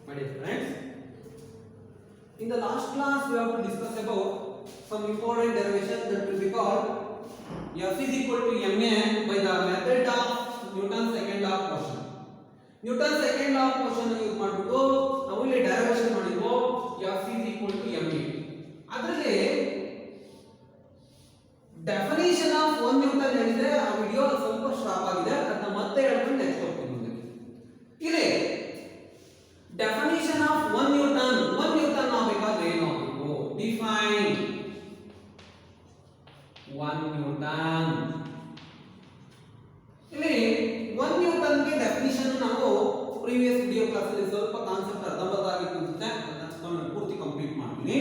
My dear friends, in the last class we have to discuss about some important derivation that will be called F is equal to ma by the method of Newton's second law of motion. Newton's second law of motion use ಮಾಡಿಬಿಟ್ಟು ನಾವು ಇಲ್ಲಿ derivation ಮಾಡಿದ್ವು F is equal to ma. ಅದರಲ್ಲಿ definition of 1 Newton ಹೇಳಿದ್ರೆ ಆ video ಸ್ವಲ್ಪ stop ಆಗಿದೆ, ಅದನ್ನ ಮತ್ತೆ ಹೇಳ್ಕೊಂಡು ನೆಕ್ಸ್ಟ್ ಹೋಗ್ತೀನಿ ಮುಂದೆ. ಇಲ್ಲಿ definition of 1 Newton ಆಗಬೇಕಾದ್ರೆ ಏನು ಆಗಬೇಕು? Define 1 Newton. ಇಲ್ಲಿ 1 Newton ಗೆ ಡೆಫಿನಿಷನ್ ನಾವು ಪ್ರೀವಿಯಸ್ ವಿಡಿಯೋ ಕ್ಲಾಸ್ ಅಲ್ಲಿ ಸ್ವಲ್ಪ ಕಾನ್ಸೆಪ್ಟ್ ಅರ್ಧಂಬರ್ಧಾಗಿತ್ತು ಅನ್ಸುತ್ತೆ, ಅದನ್ನ ಪೂರ್ತಿ ಕಂಪ್ಲೀಟ್ ಮಾಡ್ತೀನಿ.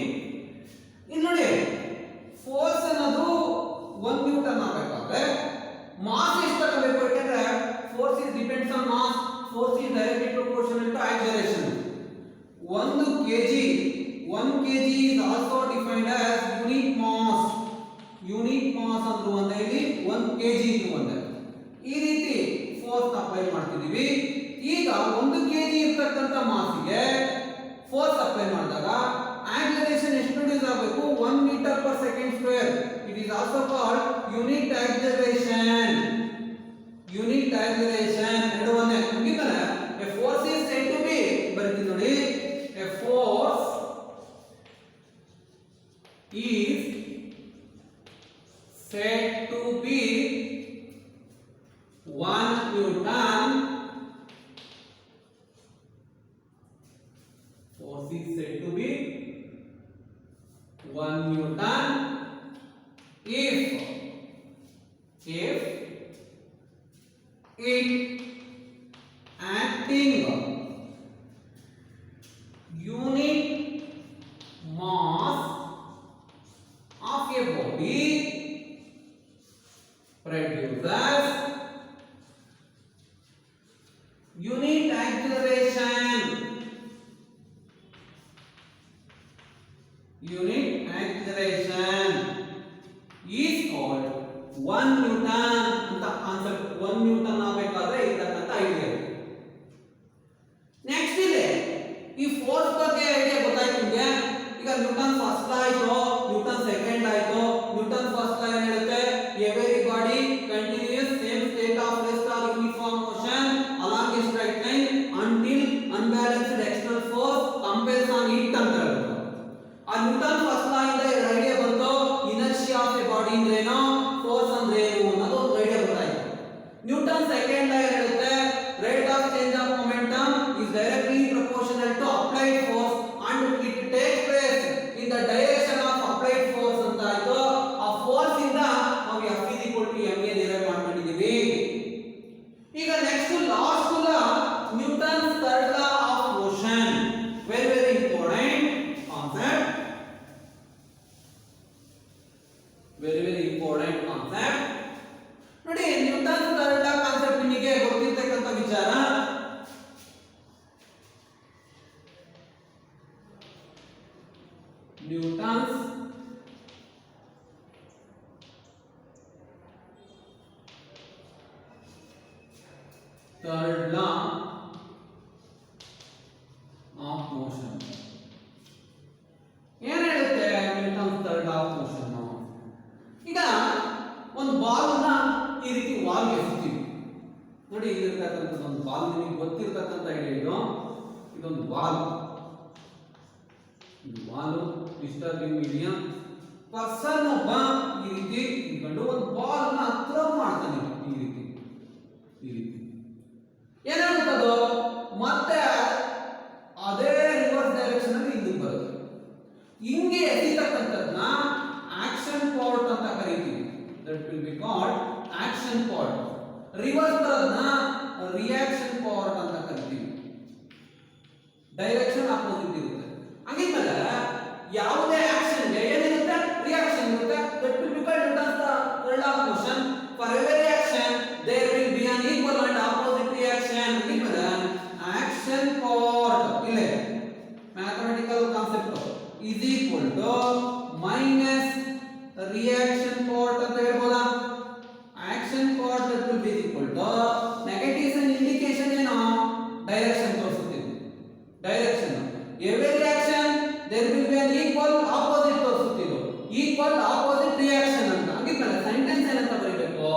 ಇಲ್ಲಿ ನೋಡಿ, ಫೋರ್ಸ್ ಅನ್ನೋದು 1 Newton ಆಗಬೇಕಾದ್ರೆ ಮಾಸ್ ಎಷ್ಟು ತಗೋಬೇಕು? ಯಾಕಂದ್ರೆ force is depends on mass, force is directly proportional to acceleration. 1 kg is also defined as unit mass. Unit mass ಅಂದ್ರೆ ಒಂದೇ, ಇಲ್ಲಿ 1 kg ಇದು ಒಂದೇ. ಈ ರೀತಿ ಫೋರ್ಸ್ ಅಪ್ಲೈ ಮಾಡ್ತಿದೀವಿ. ಈಗ 1 kg ಇರತಕ್ಕಂತ ಮಾಸ್ಗೆ ಫೋರ್ಸ್ ಅಪ್ಲೈ ಮಾಡಿದಾಗ ಆಕ್ಸಲರೇಷನ್ ಎಷ್ಟು ಪ್ರೊಡ್ಯೂಸ್ ಆಗಬೇಕು? 1 metre per second square. It is also called unit acceleration. Unit acceleration ಎರಡು ಒಂದೇ. ಮುಗಿತಲ್ಲ, a force is said to be, ಬರ್ತೀನಿ ನೋಡಿ, a force is said to be 1 Newton. Force is said to be 1 Newton if it acting unit mass of a body produces unit acceleration. Unit acceleration is called 1 Newton ಅಂತ concept. 1 Newton ಆಗಬೇಕಾದ್ರೆ ಇದಕ್ಕಂತ idea. Next ಇದೆ ಈ force ಬಗ್ಗೆ idea ಗೊತ್ತಾಯ್ತು ನಿಮಗೆ. ಈಗ Newton first law ಆಯ್ತು, Newton second ಆಯ್ತು. ನ್ಯೂಟನ್ ಫಸ್ಟ್ ಲಾ ಏನ್ ಹೇಳುತ್ತೆ? Every body continues same state of rest or uniform motion along a straight line until unbalanced external force compels on it ಅಂತ ಹೇಳುತ್ತೆ. ಆ ನ್ಯೂಟನ್ ಫಸ್ಟ್ ಲಾ ಇಂದ ಎರಡು idea ಬಂತು. ಇನರ್ಷಿಯಾ ಆಫ್ ಎ ಬಾಡಿ ಅಂದ್ರೇನು, force ಅಂದ್ರೆ ಏನು ಅನ್ನೋದು ಒಂದು ಐಡಿಯಾ ಗೊತ್ತಾಯ್ತು. ನ್ಯೂಟನ್ ಸೆಕೆಂಡ್ ಲಾ ಏನ್ ಹೇಳುತ್ತೆ? Rate of change of momentum is directly proportional to applied force and it takes place in the direction of applied force ಅಂತ ಆಯ್ತು. ಆ ಫೋರ್ಸ್ ಇಂದ ನಾವು F is equal to ma derive ಮಾಡ್ಕೊಂಡಿದೀವಿ. ಈಗ next last law Newton's third law of motion. Very very important concept. Very very important concept. ನೋಡಿ, Newton's third law concept ನಿಮಗೆ ಗೊತ್ತಿರತಕ್ಕಂತ ವಿಚಾರ. Newton's third law of motion. ಏನು ಹೇಳುತ್ತೆ Newton's third law of motion? ಈಗ ಒಂದು ಬಾಲ್ ನ ಈ ರೀತಿ ವಾಲ್ ಎಸ್ತೀವಿ ನೋಡಿ. ಇಲ್ಲಿರ್ತಕ್ಕಂಥದ್ದು ಒಂದು ಬಾಲ್, ನಿಮಗೆ ಗೊತ್ತಿರತಕ್ಕಂಥ ಐಡಿಯಾ ಇದು. ಇದೊಂದು ball, ball disturbing medium. Person ಒಬ್ಬ ಈ ರೀತಿ ಇಟ್ಕೊಂಡು ಒಂದು ಬಾಲ್ ನ ಥ್ರೋ ಮಾಡ್ತಾನೆ ಈ ರೀತಿ. ಏನಾಗುತ್ತದು? ಮತ್ತೆ ಅದೇ ರಿವರ್ಸ್ ಡೈರೆಕ್ಷನ್ ಅಲ್ಲಿ ಹಿಂದಕ್ಕೆ ಬರುತ್ತೆ. ಹಿಂಗೆ ಎಸಿತಕ್ಕಂಥದ್ನ ಆಕ್ಷನ್ ಪಾರ್ಟ್ ಅಂತ ಕರೀತೀವಿ. That will be called action part. Reverse ಬರೋದನ್ನ ರಿಯಾಕ್ಷನ್ ಪಾರ್ಟ್ ಅಂತ ಕರೀತೀವಿ. ಡೈರೆಕ್ಷನ್ ಆಪೋಸಿಟ್ ಇರುತ್ತೆ. ಹಂಗಿದ್ಮೇಲೆ ಯಾವುದೇ ಆಕ್ಷನ್ ಗೆ ಏನಿರುತ್ತೆ? ರಿಯಾಕ್ಷನ್ ಇರುತ್ತೆ. That will be called Newton's third law of motion. For every action there will be an equal and opposite reaction. ಹಂಗಿದ್ಮೇಲೆ action part ಇಲ್ಲೇ mathematical concept is equal to minus reaction part ಅಂತ ಹೇಳ್ಬೋದಾ? Action part that will be equal to negative indication ಏನು? Direction ತೋರಿಸುತ್ತೆ. Direction every reaction there will be an equal opposite ತೋರಿಸುತ್ತಿದ್ದು equal opposite reaction ಅಂತ ಹಾಗಿದ್ಮೇಲೆ sentence ಏನಂತ ಬರೀಬೇಕು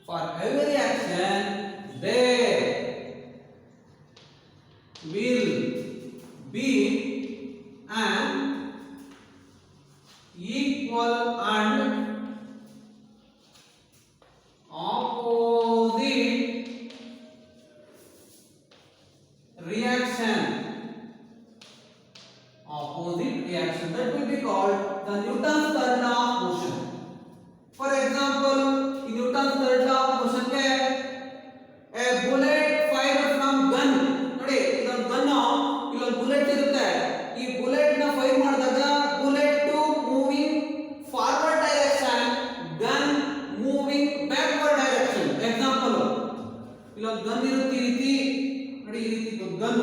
for every action there will be an equal and opposite reaction that will be called the Newton's third law of motion. For example, in Newton's third law of motion ke a bullet fired from gun ನೋಡಿ ಇದೊಂದು gun ಇಲ್ಲೊಂದು bullet ಇರುತ್ತೆ ಈ bullet ನ fire ಮಾಡಿದಾಗ bullet to moving forward direction gun moving backward direction example ಇಲ್ಲೊಂದು gun ಇರುತ್ತೆ ಈ ರೀತಿ ನೋಡಿ ಈ ರೀತಿ ಗನ್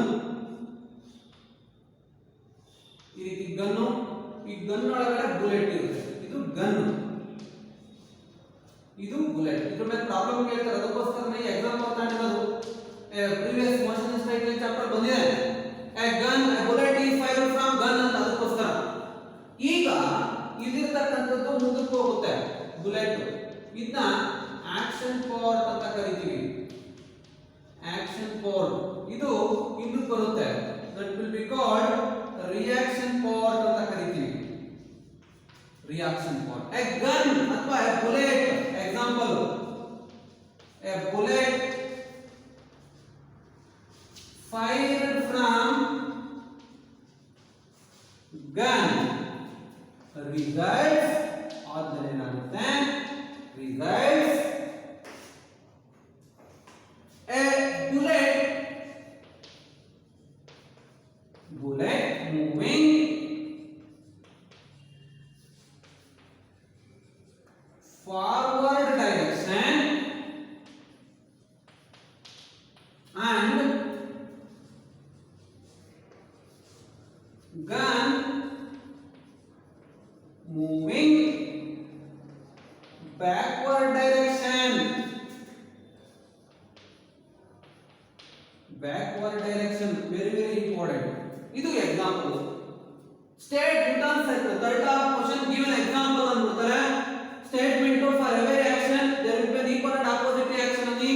ಈ ಗನ್ ಒಳಗಡೆ ಬುಲೆಟ್ ಇರುತ್ತೆ ಇದು ಗನ್ ಇದು ಬುಲೆಟ್ ಇದ್ರ ಮೇಲೆ ಪ್ರಾಬ್ಲಮ್ ಕೇಳ್ತಾರೆ ಅದಕ್ಕೋಸ್ಕರ ನಾನು ಎಕ್ಸಾಂಪಲ್ ತಗೊಂಡಿರೋದು ಪ್ರೀವಿಯಸ್ ಮೋಷನ್ ಸ್ಟ್ರೈಕ್ ಚಾಪ್ಟರ್ ಬಂದಿದೆ a bullet is fired from gun ಅಂತ ಅದಕ್ಕೋಸ್ಕರ ಈಗ ಇಲ್ಲಿರ್ತಕ್ಕಂಥದ್ದು ಮುಂದಕ್ಕೆ ಹೋಗುತ್ತೆ ಬುಲೆಟ್ ಇದನ್ನ ಆಕ್ಷನ್ ಪಾರ್ಟ್ ಅಂತ ಕರಿತೀವಿ ಆಕ್ಷನ್ ಪಾರ್ಟ್ ಇದು ಹಿಂದಕ್ಕೆ ಬರುತ್ತೆ that will be called reaction part ಅಂತ ಕರಿತೀವಿ reaction part a gun ಅಥವಾ a bullet example a bullet fired from gun results ಆದರೆ ಏನಾಗುತ್ತೆ results a bullet moving forward direction and gun moving backward direction very important ಇದು example state Newton's third law of motion given example ಅಂತ ಕೊಡ್ತಾರೆ statement for every action there will be an equal and opposite reaction ಅಲ್ಲಿ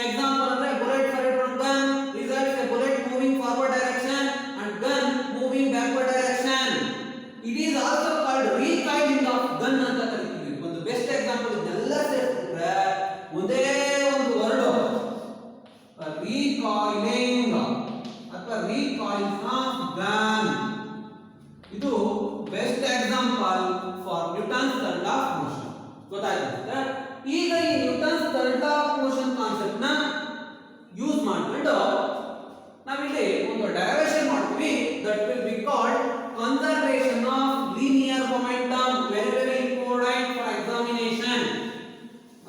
example ಅಂದ್ರೆ bullet fired from gun results a bullet moving forward direction and gun moving backward direction. It is also called recoiling of gun ಅಂತ ಕರೀತೀವಿ. ಒಂದು best example ಇದೆಲ್ಲ ಸೇರಿಸಿದ್ರೆ ಒಂದೇ ಒಂದು word recoiling ಅಥವಾ recoiling of gun. ಇದು best example for Newton's third law of motion. ಗೊತ್ತಾಯ್ತಾ? ಈಗ ಈ Newton's third law of motion concept ನ ಯೂಸ್ ಮಾಡ್ಕೊಂಡು ನಾವಿಲ್ಲಿ ಒಂದು ಡೆರಿವೇಶನ್ ಮಾಡ್ತೀವಿ that will be called conservation of linear momentum. Very important for examination.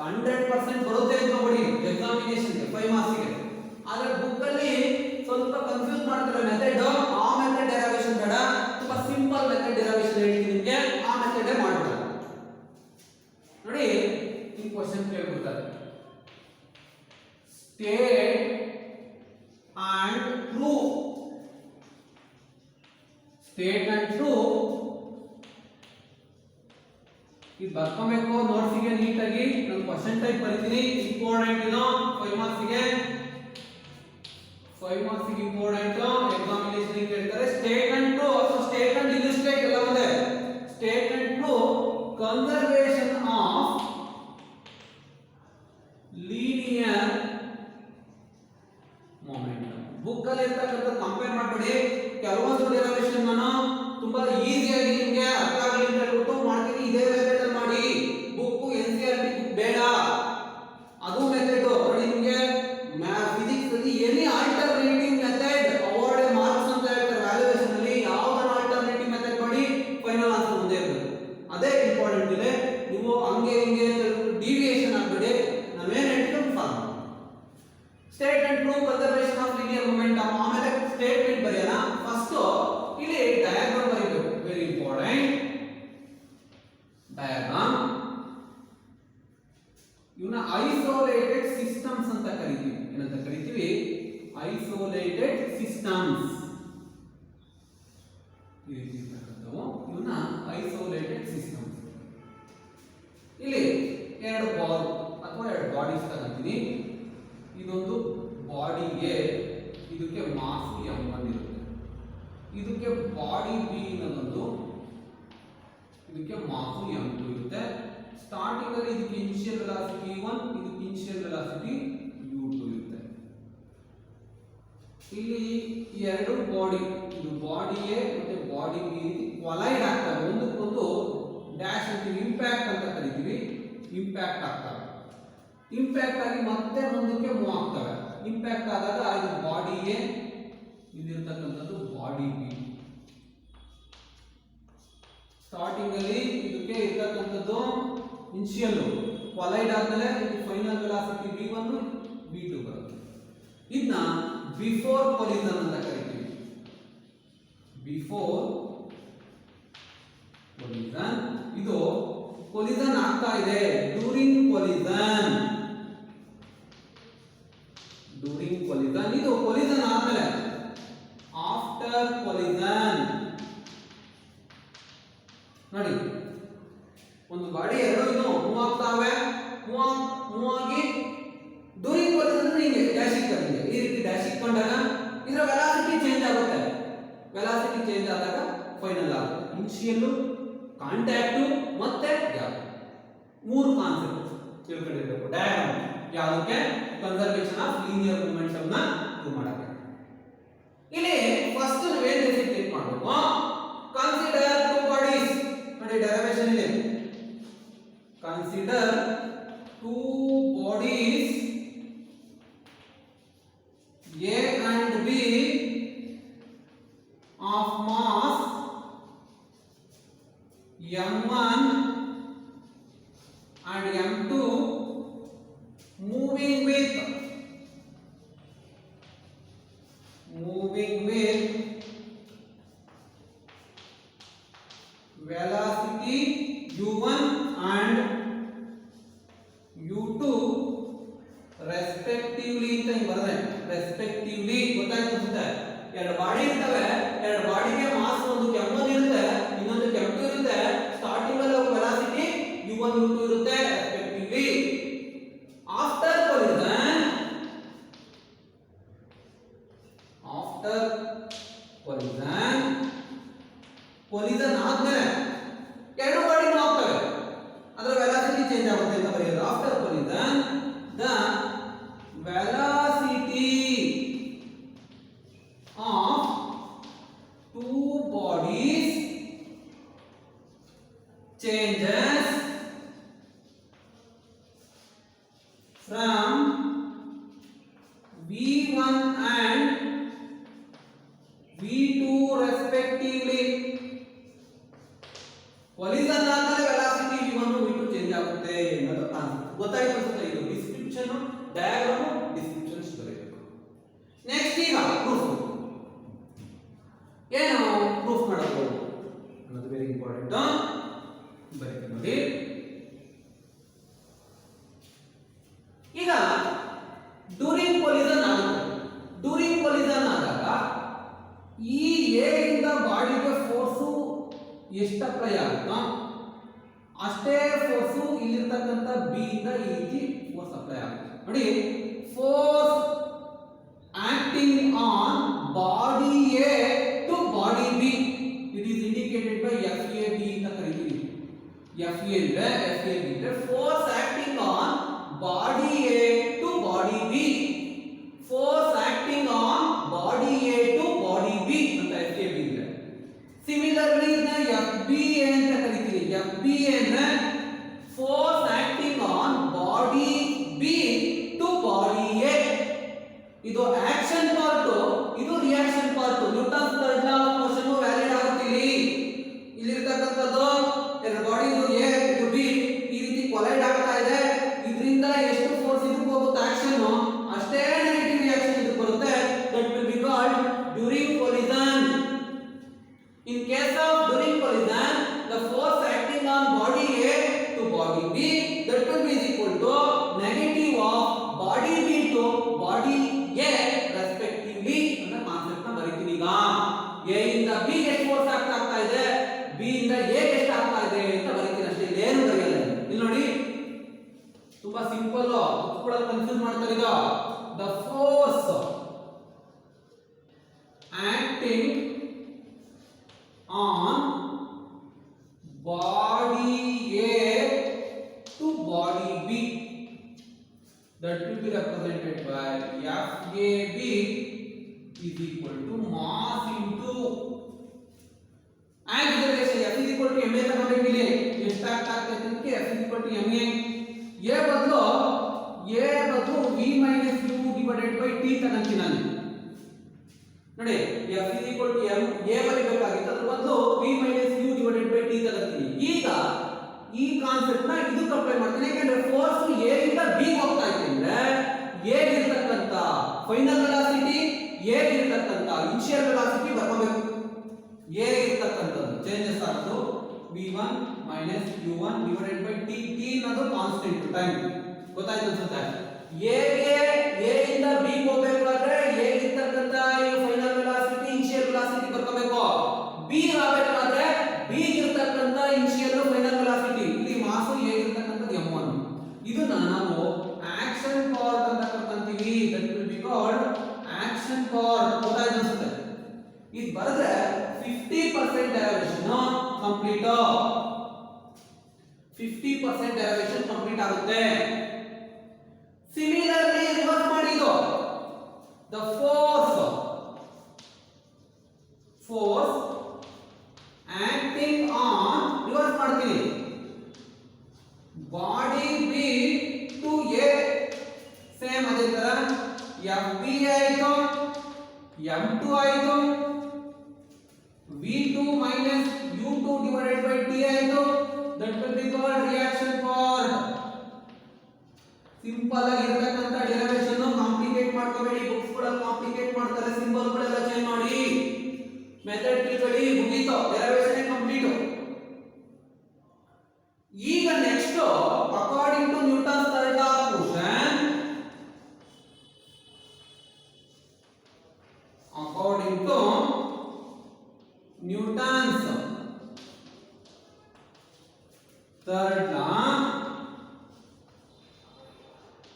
100% ಬರುತ್ತೆ ಅಂತ ನೋಡಿ ಎಕ್ಸಾಮಿನೇಷನ್ ಗೆ 5 ಮಾರ್ಕ್ಸ್ ಗೆ. ಆದ್ರೆ ಬುಕ್ ಅಲ್ಲಿ ಸ್ವಲ್ಪ ಕನ್ಫ್ಯೂಸ್ ಮಾಡ್ತಾರೆ ಮೆಥಡ್. ಆ ಮೆಥಡ್ ಡೆರಿವೇಶನ್ ಬೇಡ, ತುಂಬಾ ಸಿಂಪಲ್ ಮೆಥಡ್ ಡೆರಿವೇಶನ್ ಹೇಳ್ತೀನಿ ನಿಮಗೆ, ಆ ಮೆಥಡ್ ಮಾಡ್ತಾರೆ ನೋಡಿ. ಈ ಕ್ವೆಶ್ಚನ್ ಕೇಳ್ಬಿಡ್ತಾರೆ state and true. State and true ಇದು ಬರ್ಕೋಬೇಕು ನೋಟ್ಸ್ ಗೆ ನೀಟಾಗಿ. ನಾನು ಕ್ವೆಶ್ಚನ್ ಟೈಪ್ ಬರೀತೀನಿ, ಇಂಪಾರ್ಟೆಂಟ್ ಇದು 5 ಮಾರ್ಕ್ಸ್ ಗೆ. 5 ಮಾರ್ಕ್ಸ್ ಗೆ ಇಂಪಾರ್ಟೆಂಟ್. ಎಕ್ಸಾಮಿನೇಷನ್ ಗೆ ಕೇಳ್ತಾರೆ state and true. So state and illustrate ಎಲ್ಲ ಒಂದೇ. State and true conservation of linear momentum. Book ಅಲ್ಲಿ ಇರ್ತಕ್ಕಂಥ ಕಂಪೇರ್ ಮಾಡಬೇಡಿ. ಕೆಲವೊಂದು ಡೆರಿವೇಶನ್ ನಾನು ತುಂಬಾ ಈಸಿಯಾಗಿ ನಿಮಗೆ ಅರ್ಥ ಆಗಲಿ ಅಂತ ಹೇಳ್ಬಿಟ್ಟು ಮಾಡ್ತೀನಿ. ಇದೇ ಮೆಥಡ್ ಮಾಡಿ. ಬುಕ್ NCERT ಬುಕ್ ಬೇಡ, ಅದು ಮೆಥಡ್ ನೋಡಿ. ನಿಮಗೆ ಫಿಸಿಕ್ಸ್ ಅಲ್ಲಿ any alternative method award marks ಅಂತ ಹೇಳ್ತಾರೆ ವ್ಯಾಲ್ಯೂಯೇಷನ್ ಅಲ್ಲಿ. ಯಾವ್ದಾರ ಆಲ್ಟರ್ನೇಟಿವ್ ಮೆಥಡ್ ಮಾಡಿ ಫೈನಲ್ ಆನ್ಸರ್ ಮುಂದೆ ಇರ್ತದೆ. ಅದೇ ಇಂಪಾರ್ಟೆಂಟ್ ಇದೆ. ನೀವು ಹಂಗೆ ಹಿಂಗೆ ಡಿವಿಯೇಷನ್ ಆಗಬೇಡಿ. ನಾವೇನ್ ಹೇಳ್ತೀವಿ follow. State and true conservation of linear momentum. ಆಮೇಲೆ ಸ್ಟೇಟ್ಮೆಂಟ್ ಬರೆಯೋಣ. ಫಸ್ಟ್ ಇಲ್ಲಿ ಡಯಾಗ್ರಾಮ್ ಬರೀಬೇಕು. Very important diagram. ಇವನ್ನ ಐಸೋಲೇಟೆಡ್ ಸಿಸ್ಟಮ್ಸ್ ಅಂತ ಕರಿತೀವಿ. ಏನಂತ ಕರಿತೀವಿ? Isolated systems. ಈ ರೀತಿ ಇರ್ತಕ್ಕಂಥವು ಇವನ್ನ ಐಸೋಲೇಟೆಡ್ ಸಿಸ್ಟಮ್ಸ್. ಇಲ್ಲಿ ಎರಡು ಬಾಲ್ ಅಥವಾ ಎರಡು ಬಾಡೀಸ್ ತಗೊಂತೀನಿ. ಇದೊಂದು ಬಾಡಿ ಎ, ಇದಕ್ಕೆ ಮಾಸ್ m1 ಇರುತ್ತೆ. ಇದಕ್ಕೆ ಬಾಡಿ ಬಿ ಅನ್ನೋದೊಂದು, ಇದಕ್ಕೆ ಮಾಸ್ m2 ಇರುತ್ತೆ. ಸ್ಟಾರ್ಟಿಂಗ್ ಅಲ್ಲಿ ಇದಕ್ಕೆ ಇನಿಷಿಯಲ್ ವೆಲಾಸಿಟಿ v1, ಇದಕ್ಕೆ ಇನಿಷಿಯಲ್ ವೆಲಾಸಿಟಿ u2 ಇರುತ್ತೆ. ಇಲ್ಲಿ ಈ ಎರಡು ಬಾಡಿ, ಇದು ಬಾಡಿ ಎ ಮತ್ತೆ ಬಾಡಿ ಬಿ ಕೊಲೈಡ್ ಆಗ್ತವೆ, ಒಂದಕ್ಕೊಂದು ಡ್ಯಾಶ್ ಅಂತೀವಿ, ಇಂಪ್ಯಾಕ್ಟ್ ಅಂತ ಕರಿತೀವಿ. ಇಂಪ್ಯಾಕ್ಟ್ ಆಗ್ತವೆ. ಇಂಪ್ಯಾಕ್ಟ್ ಆಗಿ ಮತ್ತೆ ಮುಂದಕ್ಕೆ ಮೂವ್ ಆಗ್ತವೆ. ಇಂಪ್ಯಾಕ್ಟ್ ಆದಾಗ ಇದು ಬಾಡಿ ಎ, ಇಲ್ಲಿರ್ತಕ್ಕಂಥದ್ದು ಬಾಡಿ ಬಿ. ಸ್ಟಾರ್ಟಿಂಗ್ ಅಲ್ಲಿ ಇದಕ್ಕೆ ಇರ್ತಕ್ಕಂಥದ್ದು ಇನಿಷಿಯಲ್, ಕೊಲೈಡ್ ಆದ್ಮೇಲೆ ಫೈನಲ್ ವೆಲಾಸಿಟಿ v1 v2 ಬರುತ್ತೆ. ಇದನ್ನ ಬಿಫೋರ್ ಕೊಲಿಷನ್ ಅಂತ ಕರಿತೀವಿ. Before collision. ಇದು ಕೊಲಿಷನ್ ಆಗ್ತಾ ಇದೆ, ಡ್ಯೂರಿಂಗ್ ಕೊಲಿಷನ್. During collision. ಇದು ಕೊಲಿಷನ್ ಆದ್ಮೇಲೆ ಆಫ್ಟರ್ ಕೊಲಿಷನ್. ನೋಡಿ, ಒಂದು ಗಾಡಿ ಎರಡು ಇದು ಮೂವ್ ಆಗ್ತಾವೆ, ಮೂವ್ ಆಗಿ ಡ್ಯೂರಿಂಗ್ ಕೊಲಿಷನ್ ಹಿಂಗೆ ಡ್ಯಾಶ್ ಇಟ್ಕೊಂಡಿದೆ. ಈ ರೀತಿ ಡ್ಯಾಶ್ ಇಟ್ಕೊಂಡಾಗ ಇದರ ವೆಲಾಸಿಟಿ ಚೇಂಜ್ ಆಗುತ್ತೆ. ವೆಲಾಸಿಟಿ ಚೇಂಜ್ ಆದಾಗ ಫೈನಲ್ ಆಗುತ್ತೆ. ಇನಿಷಿಯಲ್, ಕಾಂಟ್ಯಾಕ್ಟ್ ಮತ್ತೆ ಗ್ಯಾಪ್. ಮೂರು ಕಾನ್ಸೆಪ್ಟ್ ತಿಳ್ಕೊಂಡಿರಬೇಕು. ಡಯಾಗ್ರಾಮ್ ಯಾವುದಕ್ಕೆ? ಕನ್ಸರ್ವೇಷನ್ ಆಫ್ ಲೀನಿಯರ್ ಮೊಮೆಂಟಮ್ ನ ಪ್ರೂವ್ ಮಾಡಕ್ಕೆ. ಇಲ್ಲಿ ಫಸ್ಟ್ ನಾವು ಏನು ಡೆಸಿಗ್ನೇಟ್ ಮಾಡಬೇಕು? Consider two bodies. ನೋಡಿ, ಡೆರಿವೇಶನ್ ಇದೆ. Consider two bodies A and B of mass m1 and m2 moving with velocity u1 and u2 respectively ಅಂತ ಹಿಂಗ್ ಬರ್ತದೆ. ರೆಸ್ಪೆಕ್ಟಿವ್ಲಿ ಗೊತ್ತಾಯ್ತು ಅನ್ಸುತ್ತೆ. ಎರಡು ಬಾಡಿ ಇರ್ತವೆ, ಎರಡು ಬಾಡಿಗೆ ಮಾಸ್, ಒಂದು m1 ಇರುತ್ತೆ, ಇನ್ನೊಂದು m2 ಇರುತ್ತೆ. ಸ್ಟಾರ್ಟಿಂಗ್ ಅಲ್ಲಿ ವೆಲಾಸಿಟಿ u1 u2 ಇರುತ್ತೆ ರೆಸ್ಪೆಕ್ಟಿವ್ಲಿ. ಆಫ್ಟರ್ ಕೊಲಿಷನ್, ಕೊಲಿಷನ್ ಆದ್ಮೇಲೆ ಎರಡು ಬಾಡಿ ಮೂವ್ ಆಗ್ತವೆ, ಅದರ ವೆಲಾಸಿಟಿ ಚೇಂಜ್ ಆಗುತ್ತೆ ಅಂತ ಬರೆಯೋದು. After collision the velocity of two bodies changes from v1 and v2 respectively. Collision ಆದ್ಮೇಲೆ ವೆಲಾಸಿಟಿ v1 v2 ಚೇಂಜ್ ಆಗುತ್ತೆ ಅನ್ನೋದು ಕಾನ್ಸೆಪ್ಟ್ ಗೊತ್ತಾಯ್ತು ಅನ್ಸುತ್ತೆ. ಇದು ಡಿಸ್ಕ್ರಿಪ್ಷನ್, ಡಯಾಗ್ರಾಮ್, ಡಿಸ್ಕ್ರಿಪ್ಷನ್ ಬರೆಯಬೇಕು. ನೆಕ್ಸ್ಟ್ ಈಗ ಪ್ರೂಫ್. ಏನು ಪ್ರೂಫ್ ಮಾಡೋದು ಅನ್ನೋದು ವೆರಿ ಇಂಪಾರ್ಟೆಂಟ್. ಬರೀತೀವಿ ನೋಡಿ. ಈಗ ಡ್ಯೂರಿಂಗ್ ಕೊಲಿಷನ್ ಆಗುತ್ತೆ. ಡ್ಯೂರಿಂಗ್ ಕೊಲಿಷನ್ ಆದಾಗ ಈ ಎ ಇಂದ ಬಾಡಿಗೆ ಫೋರ್ಸು ಎಷ್ಟು ಅಪ್ಲೈ ಆಗುತ್ತೋ ಅಷ್ಟೇ ಫೋರ್ಸು ಇಲ್ಲಿರ್ತಕ್ಕಂಥ ಬಿ ಇಂದ ಈ ರೀತಿ ಫೋರ್ಸ್ ಅಪ್ಲೈ ಆಗುತ್ತೆ. ನೋಡಿ, force acting on body A to body B, it is indicated by FAB ಅಂತ ಕರಿತೀವಿ. FA ಇದ್ರೆ force acting on body A to body B, force acting on body A to body B ಅಂತ FAB ಇದೆ. Similarly ಇದನ್ನ FBA ಅಂತ ಕರಿತೀವಿ. FBA ಅಂದ್ರೆ force acting on body B to body A. ಇದು ಆಕ್ಷನ್ ಪಾರ್ಟ್, ಇದು reaction part. Newton's third law of motion valid ಆಗುತ್ತಿಲ್ಲಿ. ಇಲ್ಲಿರ್ತಕ್ಕಂಥದ್ದು ಎರಡು ಬಾಡಿ, ಇದು ಎ ಇದು ಬಿ, ಈ ರೀತಿ ಕೊಲೈಡ್ ಆಗ್ತಾ ಇದೆ. ಸ್ವಲ್ಪ ಸಿಂಪಲ್ ಕೂಡ ಕನ್ಫ್ಯೂಸ್ ಮಾಡ್ತಾರೆ ಈಗ the force acting on body A to body B that will be represented by FAB is equal to mass into acceleration. F is equal to ma ತಗೊಂಡಿದ್ದೀವಿ ಎಷ್ಟು ಆಗ್ತದೆ ಅಂತ F is equal to ma a ಬದಲು v minus u divided by t ತಗೊಂತೀನಿ ನಾನು ನೋಡಿ F is equal to m a ಬರಬೇಕಾಗಿತ್ತು ಅದರ ಬದಲು v minus u divided by t ತಗೊಂತೀನಿ ಈಗ ಈ ಕಾನ್ಸೆಪ್ಟ್ ನ ಇದಕ್ಕೆ ಅಪ್ಲೈ ಮಾಡ್ತೀನಿ ಯಾಕಂದ್ರೆ ಫೋರ್ಸ್ a ಇಂದ b ಹೋಗ್ತಾ ಇದೆ ಅಂದ್ರೆ a ಇರತಕ್ಕಂತ ಫೈನಲ್ ವೆಲಾಸಿಟಿ a ಇರತಕ್ಕಂತ ಇನಿಷಿಯಲ್ ವೆಲಾಸಿಟಿ ಬರ್ಕೋಬೇಕು a ಇರತಕ್ಕಂತದ್ದು ಚೇಂಜಸ್ ಆಗೋದು v1 minus u1 divided by t t ಅನ್ನೋದು ಕಾನ್ಸ್ಟೆಂಟ್ ಟೈಮ್ ಗೊತ್ತಾಯ್ತು ಅನ್ಸುತ್ತೆ a ಇಂದ b ಹೋಗಬೇಕಾದ್ರೆ a ಇರತಕ್ಕಂತ ಈ ಫೈನಲ್ ವೆಲಾಸಿಟಿ ಇನಿಷಿಯಲ್ ವೆಲಾಸಿಟಿ ಬರ್ಕೋಬೇಕು b ಆಗಬೇಕಾದ್ರೆ b ಇರತಕ್ಕಂತ ಇನಿಷಿಯಲ್ ಫೈನಲ್ ವೆಲಾಸಿಟಿ ಇಲ್ಲಿ ಮಾಸ್ a ಇರತಕ್ಕಂತದ್ದು m1 ಇದನ್ನ ನಾವು ಆಕ್ಷನ್ ಪಾರ್ಟ್ ಅಂತ ಕರ್ಕೊಂತೀವಿ that will be called action part ಗೊತ್ತಾಯ್ತು ಅನ್ಸುತ್ತೆ ಇದು ಬರೆದ್ರೆ 50% ಡೆರಿವೇಶನ್ ಕಂಪ್ಲೀಟ್ 50% ಡೆರಿವೇಶನ್ ಕಂಪ್ಲೀಟ್ ಆಗುತ್ತೆ ಸಿಮಿಲರ್ಲಿ ರಿವರ್ಸ್ ಮಾಡಿದ್ದು the force acting on reverse ಮಾಡ್ತೀನಿ body B to A same ಅದೇ ತರ FB ಆಯಿತು m2 ಆಯಿತು v2 minus u2 divided by t ಆಯಿತು that will be called reaction part simple ಆಗಿ ಇರತಕ್ಕಂತ ಡೆರಿವೇಶನ್ ಕಾಂಪ್ಲಿಕೇಟ್ ಮಾಡ್ಕೋಬೇಡಿ ಬುಕ್ಸ್ ಗಳಲ್ಲಿ ಕಾಂಪ್ಲಿಕೇಟ್ ಮಾಡ್ತಾರೆ ಸಿಂಬಲ್ ಗಳೆಲ್ಲ ಚೇಂಜ್ ಮಾಡಿ ಮೆಥಡ್ ತಿಳ್ಕೊಳ್ಳಿ ಮುಗೀತು ಡೆರಿವೇಶನ್ ಕಂಪ್ಲೀಟ್ ಈಗ next according to Newton's third law of motion according to Newton's third law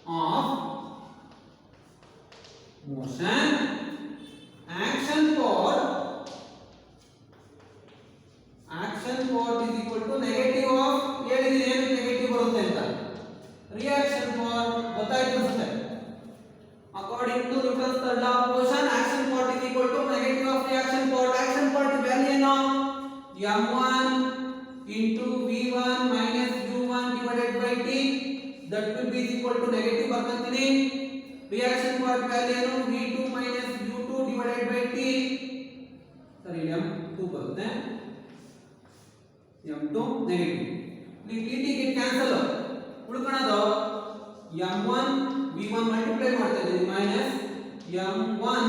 of motion action force is equal to negative of ಹೇಳಿದ್ರೆ ಏನು ನೆಗೆಟಿವ್ ಬರುತ್ತೆ ಅಂತ ರಿಯಾಕ್ಷನ್ ಫಾರ್ ಗೊತ್ತಾಯ್ತು ಅನ್ಸುತ್ತೆ according to Newton's third law of motion action part is equal to negative of reaction part value ಏನು m1 into v1 minus u1 divided by t that will be equal to negative ಬರ್ಕೊಂತೀನಿ reaction part value ಏನು v2 minus u2 divided by t ಸರಿ m2 ಬರುತ್ತೆ m2 negative ಇಲ್ಲಿ t ಗೆ cancel ಉಳ್ಕೊಳ್ಳೋದು m1 v1 multiply ಮಾಡ್ತಾ ಇದ್ದೀನಿ minus m1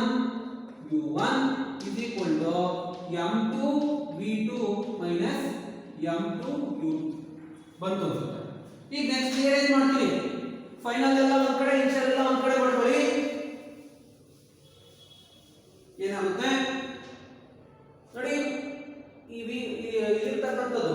u1 is equal to m2 v2 minus m2 u2 ಬಂತು ಈಗ next realise ಮಾಡ್ತೀವಿ ಫೈನಲ್ ಎಲ್ಲ ಒಂದ್ ಕಡೆ ಇನಿಷಿಯಲ್ ಎಲ್ಲ ಒಂದ್ ಕಡೆ ಮಾಡ್ಕೊಳ್ಳಿ ಏನಾಗುತ್ತೆ ನೋಡಿ ಈ ಇರ್ತಕ್ಕಂಥದ್ದು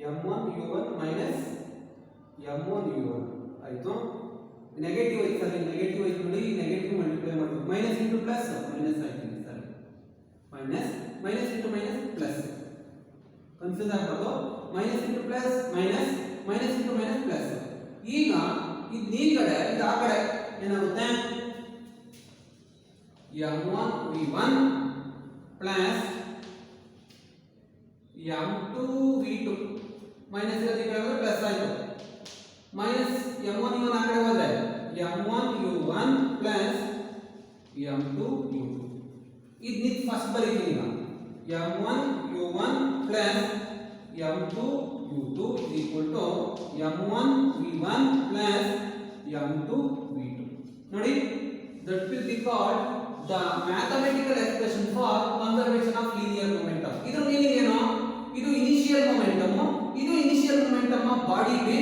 m1 u1 minus m1 u1 ಆಯ್ತು ನೆಗೆಟಿವ್ ಐತೆ ಸರಿ ನೆಗೆಟಿವ್ ಐತೆ ನೋಡಿ ನೆಗೆಟಿವ್ ಮಲ್ಟಿಪ್ಲೈ ಮಾಡಬೇಕು ಮೈನಸ್ ಇಂಟು ಪ್ಲಸ್ ಮೈನಸ್ ಆಯ್ತೀನಿ ಸರಿ minus into minus plus confuse ಆಗಬಾರ್ದು minus into plus minus into minus plus ಈಗ ಇದು ಈ ಕಡೆ ಇದು ಆ ಕಡೆ ಏನಾಗುತ್ತೆ m1 v1 plus m2 v2 minus ಇರೋದಕ್ಕೆ ಪ್ಲಸ್ ಆಯಿತು ಮೈನಸ್ m1 u1 ಆ ಕಡೆ ಹೋದ್ರೆ m1 u1 plus m2 u2 ಇದು ನಿತ್ ಫಸ್ಟ್ ಬರೀತೀನಿ ಈಗ m1 u1 plus m2 u2 is equal to m1 v1 plus m2 v2 ನೋಡಿ that will be called the mathematical expression for conservation of linear momentum ಇದರ meaning ಏನು ಇದು initial momentum ಇದು initial momentum of body B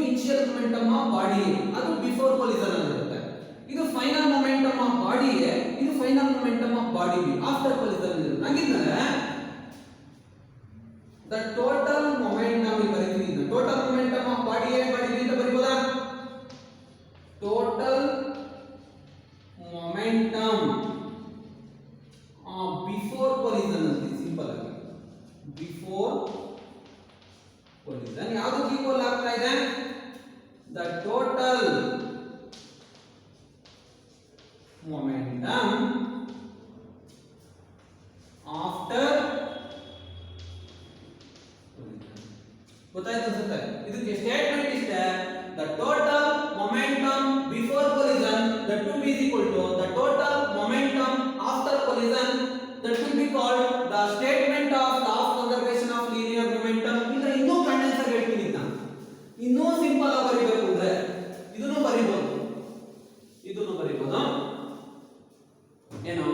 initial momentum of body ಅದು before collision ಆಗಿರುತ್ತೆ ಇದು final momentum of body body A, ಇದು final momentum of body B after collision. ಹಾಗಿದ್ದರೆ the total momentum ಇಲ್ಲಿ ಬರೀತೀನಿ. Total momentum of body A body B ಅಂತ ಬರೀಬೋದಾ? Total momentum before collision ಅಂತ ಸಿಂಪಲ್ ಆಗಿ. ಬಿಫೋರ್ ಕೊಲಿಷನ್ ಯಾವುದು ಈಕ್ವಲ್ ಆಗ್ತಾ ಇದೆ? ದ ಟೋಟಲ್ ಮೊಮೆಂಟಮ್ ಆಫ್ಟರ್ ಗೊತ್ತಾಯ್ತು ಅನ್ಸುತ್ತೆ. ಇದಕ್ಕೆ ಸ್ಟೇಟ್ಮೆಂಟ್ ಇಷ್ಟೇ, the total momentum before collision that will be equal to the total momentum after collision that will be called the statement of law of conservation of linear momentum. ಈಗ ಇನ್ನೂ condense ಆಗಿ ಹೇಳ್ತೀನಿ ನಾನು, ಇನ್ನೂ ಸಿಂಪಲ್ ಆಗಿ ಬರೀಬೇಕು ಅಂದ್ರೆ ಇದನ್ನು ಬರೀಬಹುದು, ಇದನ್ನು ಬರೀಬಹುದು. ಏನು?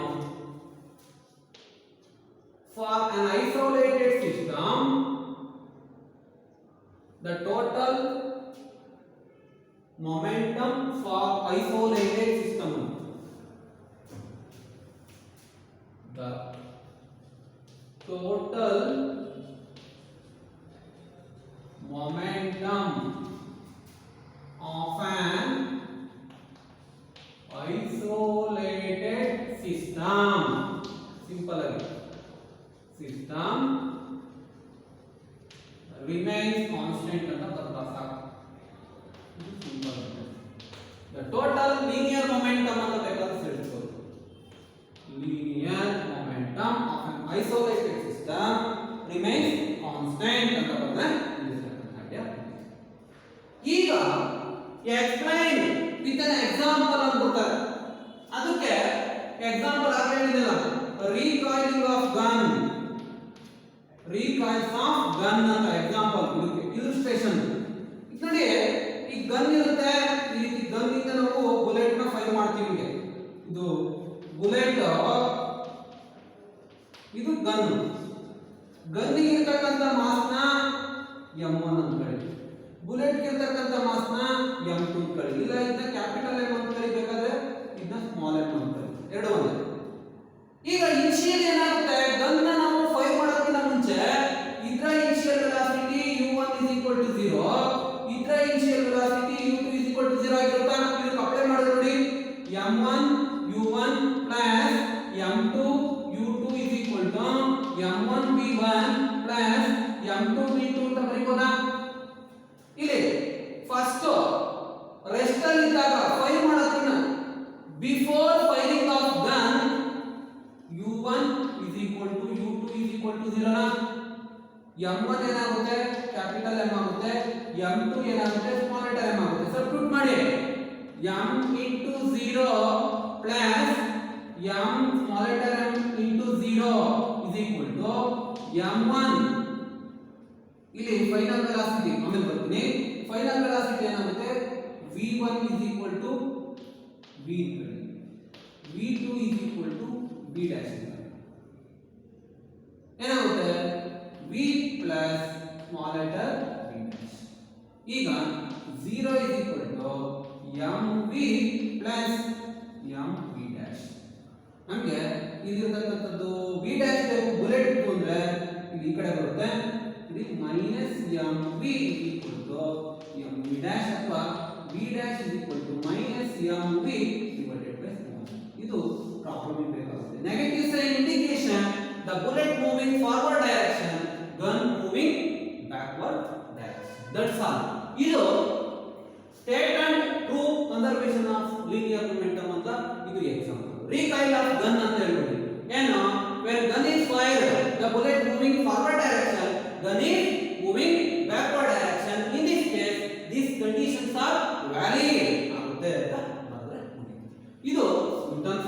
For an isolated system the total momentum for isolated system, the total momentum of an isolated system, simple again, system remains constant ಅಂತ ಬರೆದ ಸಾಕು. The total linear momentum ಅಂತ ಬೇಕಾದ್ರೆ ಸೇರಿಸಬಹುದು. Linear momentum of an isolated system remains constant ಅಂತ ಬರೆದ್ರೆ ಇಲ್ಲಿ ಸಾಧ್ಯ. ಈಗ explain with an example ಅಂತ ಕೊಡ್ತಾರೆ. ಅದಕ್ಕೆ ಎಕ್ಸಾಂಪಲ್ ಆಗಿ ಹೇಳಿದಲ್ಲ, recoiling of gun, recoils of gun ಅಂತ ಎಕ್ಸಾಂಪಲ್. ಇದಕ್ಕೆ ಇಲ್ಲಸ್ಟ್ರೇಷನ್ ನೋಡಿ. ಈ ಗನ್ ಇರುತ್ತೆ, ಈ ರೀತಿ ಗನ್ ಇಂದ ನಾವು ಬುಲೆಟ್ ನ ಫೈರ್ ಮಾಡ್ತೀವಿ. ಇದು ಬುಲೆಟ್, ಇದು ಗನ್. ಗನ್ ಇರತಕ್ಕಂತ ಮಾಸ್ ನ m1 ಅಂತ ಕರೀತೀವಿ, ಬುಲೆಟ್ ಇರತಕ್ಕಂತ ಮಾಸ್ ನ m2 ಅಂತ ಕರೀತೀವಿ. ಇಲ್ಲ ಇದನ್ನ ಕ್ಯಾಪಿಟಲ್ M ಅಂತ ಕರೀಬೇಕಾದ್ರೆ ಇದನ್ನ ಸ್ಮಾಲ್ m ಅಂತ ಕರೀತೀವಿ, ಎರಡು ಒಂದೇ. ಈಗ ಇನಿಷಿಯಲ್ ಏನಾಗುತ್ತೆ, ಗನ್ ನ ನಾವು ಫೈರ್ ಮಾಡೋದಕ್ಕಿಂತ ಮುಂಚೆ ಇದರ ಇನಿಷಿಯಲ್ ವೆಲಾಸಿಟಿ u1 0, ಇದರ ಇನಿಷಿಯಲ್ ವೆಲಾಸಿಟಿ u2 0 ಆಗಿರುತ್ತಾ? ಇದಕ್ಕೆ ಅಪ್ಲೈ ಮಾಡಿದ್ರೆ ನೋಡಿ, m1 u1 plus m2 u2 m1 v1 plus m2 v2 ಅಂತ ಬರೀಬೋದಾ? ಇಲ್ಲಿ ಫಸ್ಟ್ ರೆಸ್ಟ್ ಅಲ್ಲಿ ಇದ್ದಾಗ ಫೈರ್ ಮಾಡೋದಕ್ಕಿಂತ before firing of gun u1 u2 0 ನಾ? m1 ಏನಾಗುತ್ತೆ? ಕ್ಯಾಪಿಟಲ್ M ಆಗುತ್ತೆ. m2 ಏನಾಗುತ್ತೆ? ಸ್ಮಾಲ್ ಲೆಟರ್ m ಆಗುತ್ತೆ. ಸಬ್ಸ್ಟಿಟ್ಯೂಟ್ ಮಾಡಿ, m into 0 plus m small letter m into 0 is equal to m1. ಇಲ್ಲಿ ಫೈನಲ್ ವೆಲಾಸಿಟಿ ಆಮೇಲೆ ಬರ್ತೀನಿ. ಫೈನಲ್ ವೆಲಾಸಿಟಿ ಏನಾಗುತ್ತೆ? v1 is equal to v3, v2 is equal to v dash. ಏನಾಗುತ್ತೆ? v plus small letter v dash. ಈಗ 0 is equal to mv plus mv dash. ನಮಗೆ ಇದಿರತಕ್ಕಂಥದ್ದು v dash ಬೇಕು, bullet ಇತ್ತು ಅಂದ್ರೆ ಇದು ಈ ಕಡೆ ಬರುತ್ತೆ, ಇದು minus mv is equal to mv dash ಅಥವಾ v dash is equal to minus mv divided by small. ಇದು ಪ್ರಾಬ್ಲಮ್ ಬೇಕಾಗುತ್ತೆ. Negative sign indication the bullet moving forward direction, gun moving backward direction. That's all. ಇದು state and true conservation of linear momentum ಅಂತ ಇದು example. recoil of gun ಅಂತ ಹೇಳ್ಬಿಡಿ. ಏನು? when gun is fired, the bullet moving forward direction, gun is moving backward direction. In this case, these conditions are valid ಆಗುತ್ತೆ ಅಂತ ಬರೆದ್ರೆ ಇದು Newton